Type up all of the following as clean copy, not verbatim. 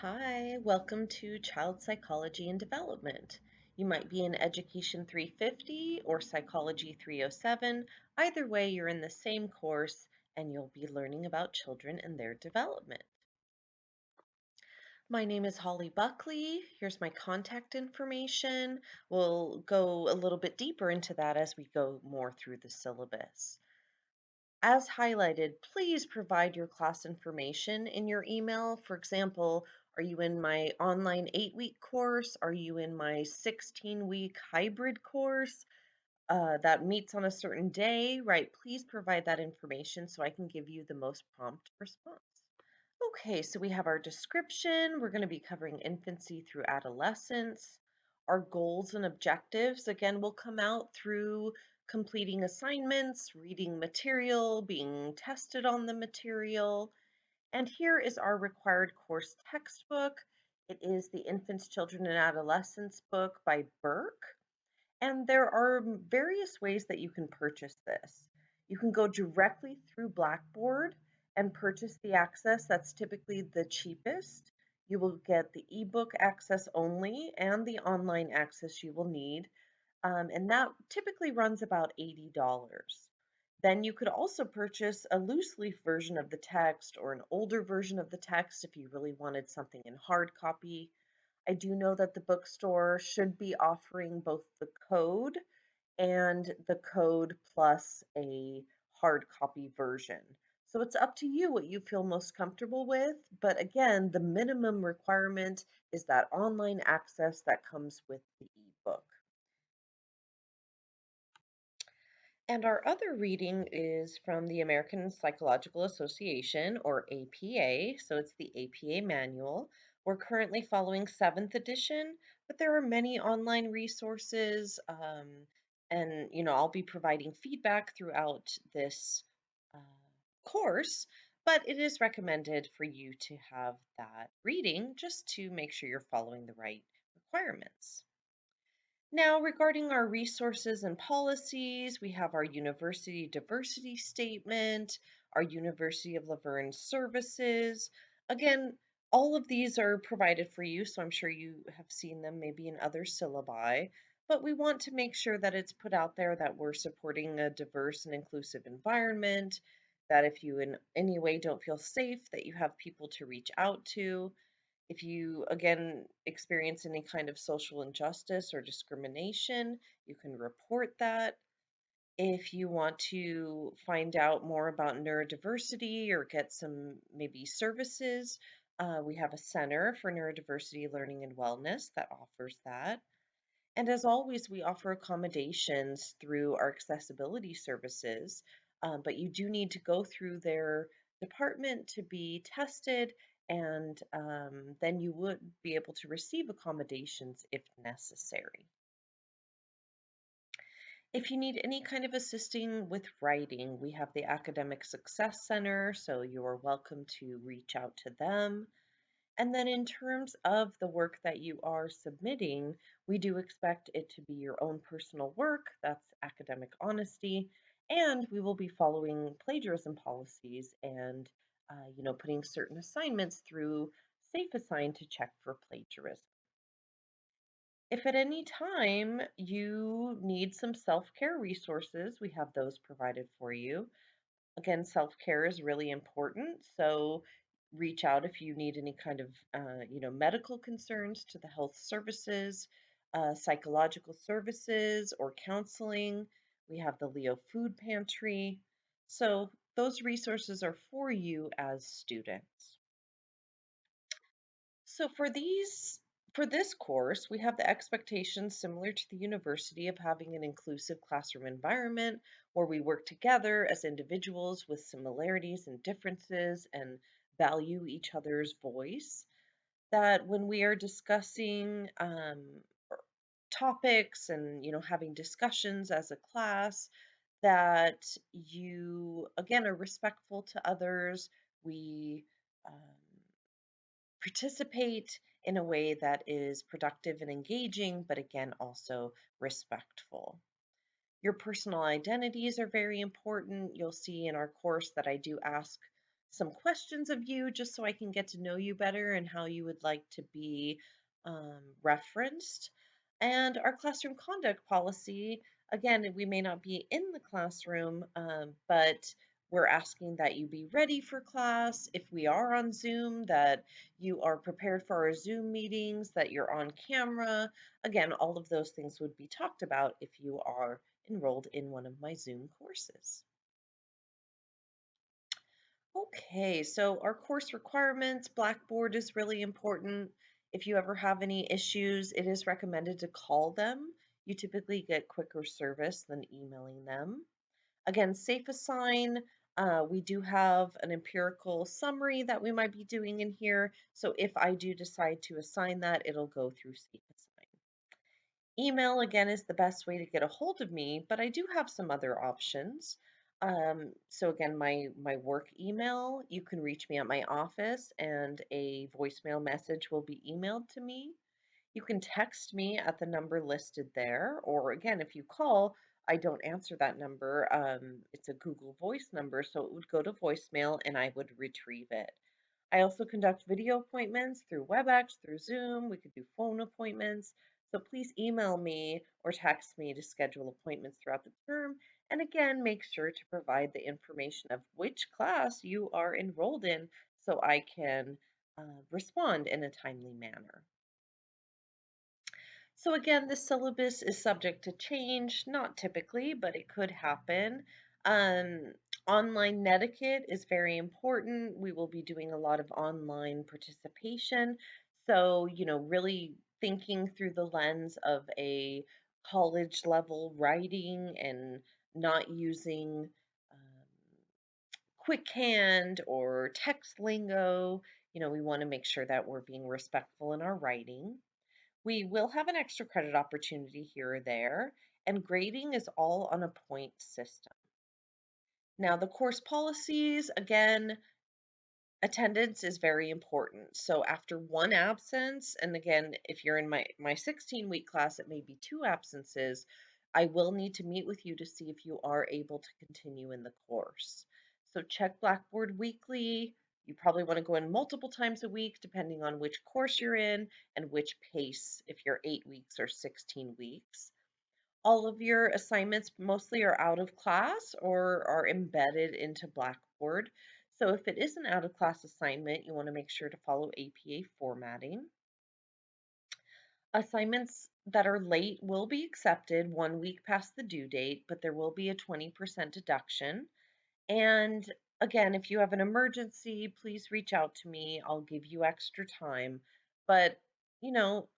Hi, welcome to Child Psychology and Development. You might be in Education 350 or Psychology 307. Either way, you're in the same course and you'll be learning about children and their development. My name is Holly Buckley. Here's my contact information. We'll go a little bit deeper into that as we go more through the syllabus. As highlighted, please provide your class information in your email. For example, are you in my online 8-week course? Are you in my 16-week hybrid course that meets on a certain day? Right, please provide that information so I can give you the most prompt response. Okay, so we have our description. We're going to be covering infancy through adolescence. Our goals and objectives, again, will come out through completing assignments, reading material, being tested on the material. And here is our required course textbook. It is the Infants, Children, and Adolescents book by Burke. And there are various ways that you can purchase this. You can go directly through Blackboard and purchase the access. That's typically the cheapest. You will get the ebook access only and the online access you will need. And that typically runs about $80. Then you could also purchase a loose leaf version of the text or an older version of the text if you really wanted something in hard copy. I do know that the bookstore should be offering both the code and the code plus a hard copy version. So it's up to you what you feel most comfortable with. But again, the minimum requirement is that online access that comes with the ebook. And our other reading is from the American Psychological Association, or APA. So it's the APA manual. We're currently following 7th edition, but there are many online resources. And, I'll be providing feedback throughout this uh, course, but it is recommended for you to have that reading just to make sure you're following the right requirements. Now, regarding our resources and policies, we have our university diversity statement, our University of Laverne services. Again, all of these are provided for you, so I'm sure you have seen them maybe in other syllabi, but we want to make sure that it's put out there that we're supporting a diverse and inclusive environment, that if you in any way don't feel safe, that you have people to reach out to. If you, again, experience any kind of social injustice or discrimination, you can report that. If you want to find out more about neurodiversity or get some maybe services, we have a Center for Neurodiversity Learning and Wellness that offers that. And as always, we offer accommodations through our accessibility services, but you do need to go through their department to be tested, and then you would be able to receive accommodations if necessary. If you need any kind of assisting with writing, we have the Academic Success Center, so you are welcome to reach out to them. And then in terms of the work that you are submitting, we do expect it to be your own personal work. That's academic honesty. And we will be following plagiarism policies and, putting certain assignments through Safe Assign to check for plagiarism. If at any time you need some self-care resources, we have those provided for you. Again, self-care is really important, so reach out if you need any kind of, medical concerns to the health services, psychological services, or counseling. We have the Leo Food Pantry. So those resources are for you as students. So for this course, we have the expectations similar to the university of having an inclusive classroom environment where we work together as individuals with similarities and differences and value each other's voice. That when we are discussing topics and having discussions as a class, that you again are respectful to others. We participate in a way that is productive and engaging, but again, also respectful. Your personal identities are very important. You'll see in our course that I do ask some questions of you just so I can get to know you better and how you would like to be referenced. And our classroom conduct policy, again, we may not be in the classroom, but we're asking that you be ready for class. If we are on Zoom, that you are prepared for our Zoom meetings, that you're on camera. Again, all of those things would be talked about if you are enrolled in one of my Zoom courses. Okay, so our course requirements, Blackboard is really important. If you ever have any issues, it is recommended to call them. You typically get quicker service than emailing them. Again, Safe Assign, we do have an empirical summary that we might be doing in here. So if I do decide to assign that, it'll go through Safe Assign. Email, again, is the best way to get a hold of me, but I do have some other options. So again, my work email, you can reach me at my office and a voicemail message will be emailed to me. You can text me at the number listed there, or again, if you call, I don't answer that number. It's a Google Voice number, so it would go to voicemail and I would retrieve it. I also conduct video appointments through WebEx, through Zoom. We could do phone appointments. So please email me or text me to schedule appointments throughout the term. And again, make sure to provide the information of which class you are enrolled in so I can respond in a timely manner. So again, the syllabus is subject to change, not typically, but it could happen. Um, Online netiquette is very important. We will be doing a lot of online participation. So, really thinking through the lens of a college level writing and not using quick-hand or text lingo. We want to make sure that we're being respectful in our writing. We will have an extra credit opportunity here or there, and grading is all on a point system. Now, the course policies, again, attendance is very important. So after one absence, and again, if you're in my 16-week class, it may be two absences, I will need to meet with you to see if you are able to continue in the course. So check Blackboard weekly. You probably want to go in multiple times a week, depending on which course you're in and which pace, if you're 8 weeks or 16 weeks. All of your assignments mostly are out of class or are embedded into Blackboard. So if it is an out of class assignment, you want to make sure to follow APA formatting. Assignments that are late will be accepted 1 week past the due date, but there will be a 20% deduction. And again, if you have an emergency, please reach out to me. I'll give you extra time. But,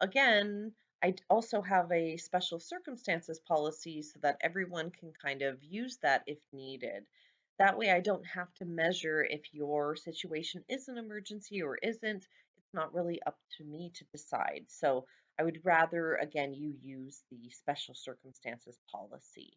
again, I also have a special circumstances policy so that everyone can kind of use that if needed. That way, I don't have to measure if your situation is an emergency or isn't. It's not really up to me to decide. So I would rather, again, you use the special circumstances policy.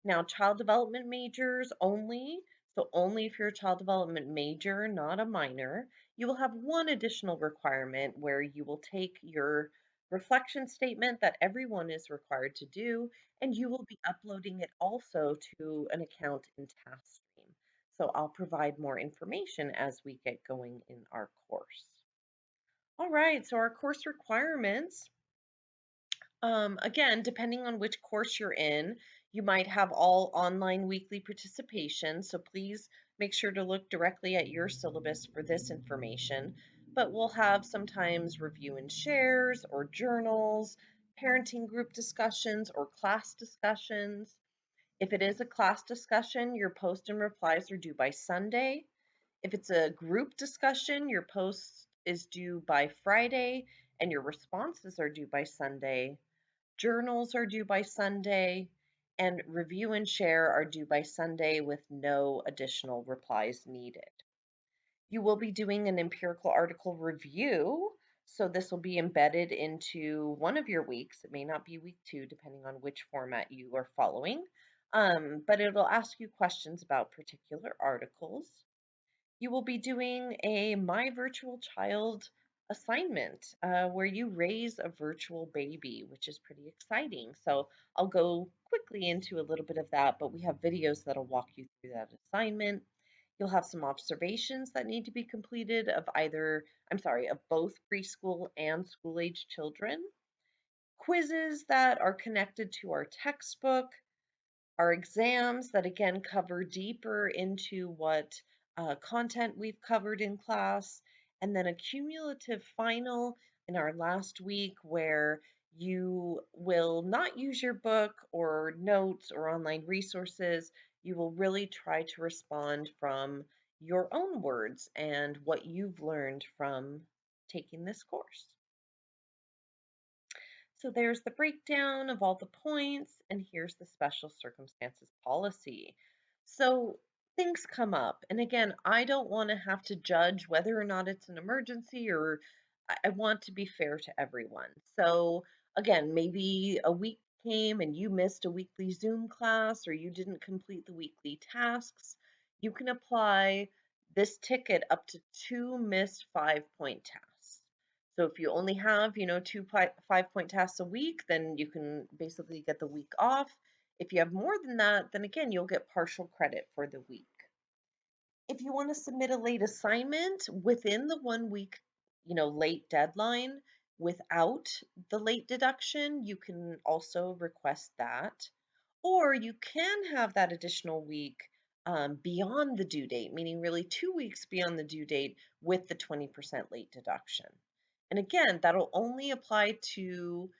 Now, child development majors only, so only if you're a child development major, not a minor, you will have one additional requirement where you will take your reflection statement that everyone is required to do, and you will be uploading it also to an account in TaskStream. So I'll provide more information as we get going in our course. All right, so our course requirements. Again, depending on which course you're in, you might have all online weekly participation, so please make sure to look directly at your syllabus for this information. But we'll have sometimes review and shares or journals, parenting group discussions, or class discussions. If it is a class discussion, your post and replies are due by Sunday. If it's a group discussion, your post is due by Friday and your responses are due by Sunday. Journals are due by Sunday, and review and share are due by Sunday with no additional replies needed. You will be doing an empirical article review, so this will be embedded into one of your weeks. It may not be week 2, depending on which format you are following, but it'll ask you questions about particular articles. You will be doing a My Virtual Child assignment where you raise a virtual baby, which is pretty exciting. So I'll go quickly into a little bit of that, but we have videos that'll walk you through that assignment. You'll have some observations that need to be completed of of both preschool and school age children, quizzes that are connected to our textbook, our exams that again cover deeper into what content we've covered in class, and then a cumulative final in our last week where you will not use your book or notes or online resources. You will really try to respond from your own words and what you've learned from taking this course. So there's the breakdown of all the points, and here's the special circumstances policy. So things come up, and again, I don't want to have to judge whether or not it's an emergency, or I want to be fair to everyone. So again, maybe a week came and you missed a weekly Zoom class or you didn't complete the weekly tasks. You can apply this ticket up to two missed 5-point tasks. So if you only have, two 5-point tasks a week, then you can basically get the week off. If you have more than that, then again, you'll get partial credit for the week. If you want to submit a late assignment within the 1 week, late deadline without the late deduction, you can also request that. Or you can have that additional week beyond the due date, meaning really 2 weeks beyond the due date with the 20% late deduction. And again, that'll only apply to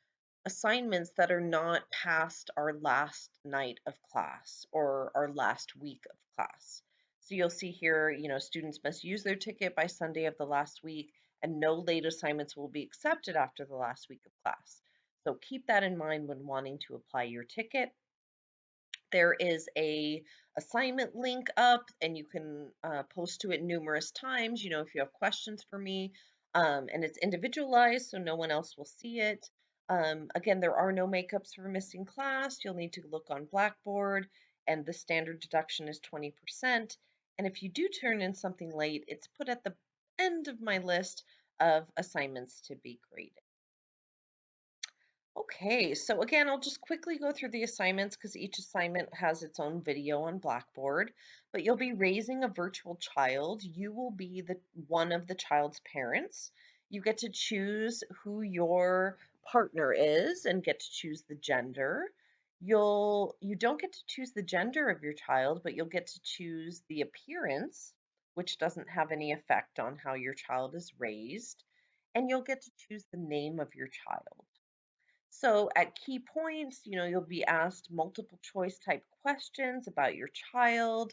assignments that are not past our last night of class or our last week of class. So you'll see here, students must use their ticket by Sunday of the last week, and no late assignments will be accepted after the last week of class. So keep that in mind when wanting to apply your ticket. There is a assignment link up, and you can post to it numerous times, if you have questions for me. And it's individualized, so no one else will see it. Again, there are no makeups for missing class. You'll need to look on Blackboard, and the standard deduction is 20%. And if you do turn in something late, it's put at the end of my list of assignments to be graded. Okay, so again, I'll just quickly go through the assignments because each assignment has its own video on Blackboard. But you'll be raising a virtual child. You will be one of the child's parents. You get to choose who your partner is and get to choose the gender. You don't get to choose the gender of your child, but you'll get to choose the appearance, which doesn't have any effect on how your child is raised. And you'll get to choose the name of your child. So at key points, you'll be asked multiple choice type questions about your child,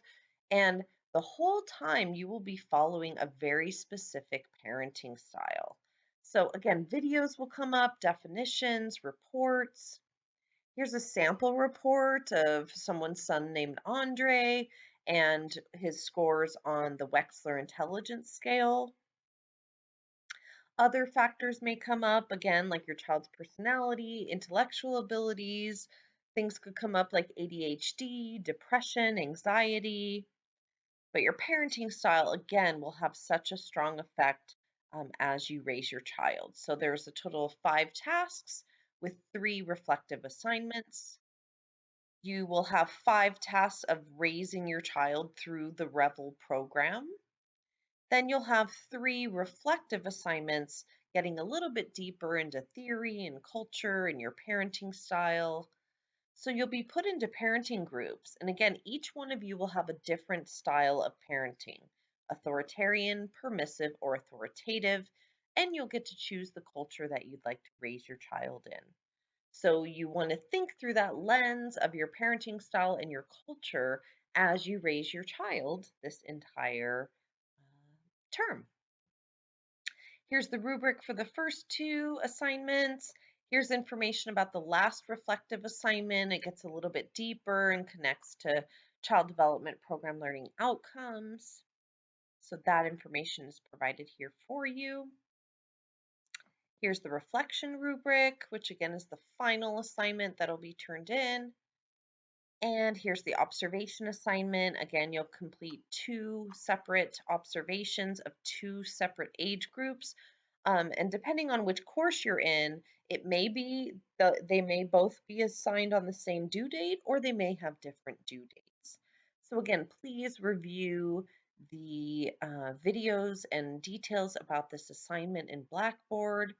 and the whole time you will be following a very specific parenting style. So again, videos will come up, definitions, reports. Here's a sample report of someone's son named Andre and his scores on the Wechsler Intelligence Scale. Other factors may come up, again, like your child's personality, intellectual abilities. Things could come up like ADHD, depression, anxiety. But your parenting style, again, will have such a strong effect as you raise your child. So there's a total of 5 tasks with 3 reflective assignments. You will have 5 tasks of raising your child through the Revel program. Then you'll have 3 reflective assignments, getting a little bit deeper into theory and culture and your parenting style. So you'll be put into parenting groups. And again, each one of you will have a different style of parenting: authoritarian, permissive, or authoritative. And you'll get to choose the culture that you'd like to raise your child in. So you want to think through that lens of your parenting style and your culture as you raise your child this entire term. Here's the rubric for the first 2 assignments. Here's information about the last reflective assignment. It gets a little bit deeper and connects to child development program learning outcomes. So that information is provided here for you. Here's the reflection rubric, which again is the final assignment that'll be turned in. And here's the observation assignment. Again, you'll complete 2 separate observations of 2 separate age groups. And depending on which course you're in, it may be they may both be assigned on the same due date, or they may have different due dates. So again, please review the videos and details about this assignment in Blackboard.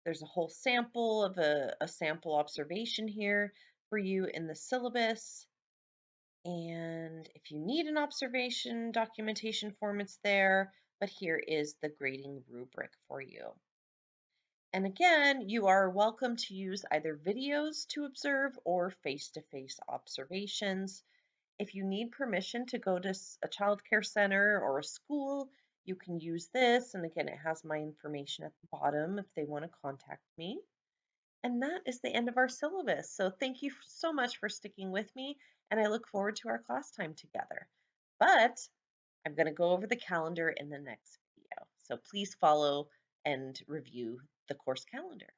There's a whole sample of a sample observation here for you in the syllabus. And if you need an observation documentation form, it's there, but here is the grading rubric for you. And again, you are welcome to use either videos to observe or face-to-face observations. If you need permission to go to a child care center or a school, you can use this. And again, it has my information at the bottom if they want to contact me. And that is the end of our syllabus. So thank you so much for sticking with me, and I look forward to our class time together. But I'm going to go over the calendar in the next video. So please follow and review the course calendar.